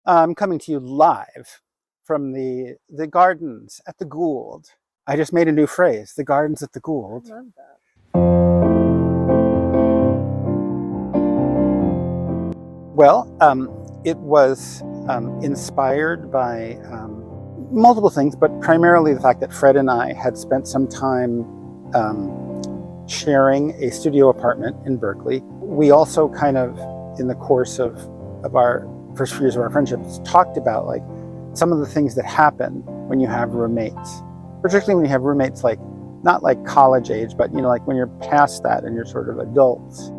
I'm coming to you live from the gardens at the Gould. I just made a new phrase, the gardens at the Gould. I love that. Well, it was inspired by multiple things, but primarily the fact that Fred and I had spent some time sharing a studio apartment in Berkeley. We also kind of, in the course of our first few years of our friendships, talked about like some of the things that happen when you have roommates, particularly when you have roommates like not like college age, but like when you're past that and you're sort of adults.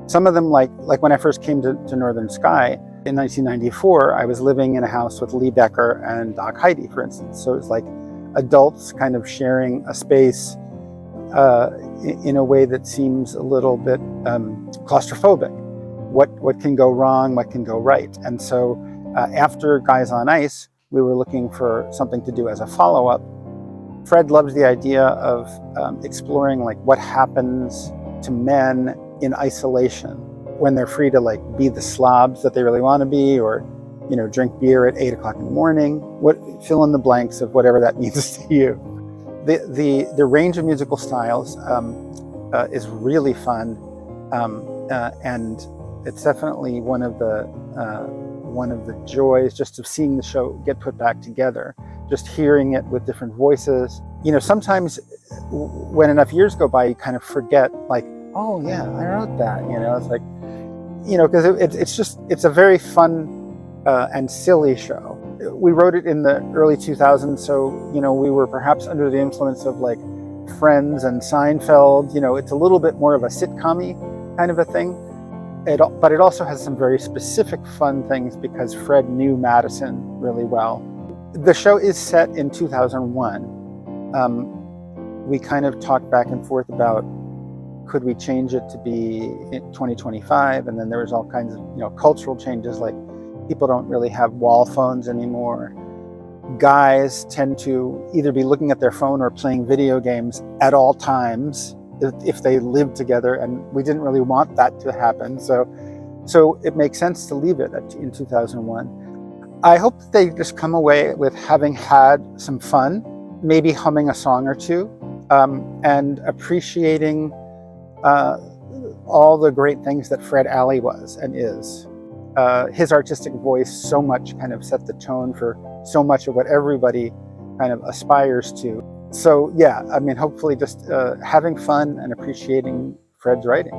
Some of them, like when I first came to Northern Sky in 1994, I was living in a house with Lee Becker and Doc Heidi, for instance. So it's like adults kind of sharing a space in a way that seems a little bit claustrophobic. What can go wrong, what can go right. And so after Guys on Ice, we were looking for something to do as a follow-up. Fred loved the idea of exploring like what happens to men in isolation when they're free to like be the slobs that they really want to be, or drink beer at 8 o'clock in the morning. Fill in the blanks of whatever that means to you. The range of musical styles is really fun, and it's definitely one of the joys just of seeing the show get put back together, just hearing it with different voices. Sometimes when enough years go by, you kind of forget, like, oh yeah, I wrote that. It's like, because it's a very fun and silly show. We wrote it in the early 2000s, so we were perhaps under the influence of like Friends and Seinfeld. It's a little bit more of a sitcom-y kind of a thing. But it also has some very specific fun things because Fred knew Madison really well. The show is set in 2001. We kind of talked back and forth about, could we change it to be in 2025? And then there was all kinds of cultural changes, like people don't really have wall phones anymore. Guys tend to either be looking at their phone or playing video games at all times if they live together, and we didn't really want that to happen. So it makes sense to leave it in 2001. I hope that they just come away with having had some fun, maybe humming a song or two, and appreciating all the great things that Fred Alley was and is. His artistic voice so much kind of set the tone for so much of what everybody kind of aspires to. So yeah, hopefully just having fun and appreciating Fred's writing.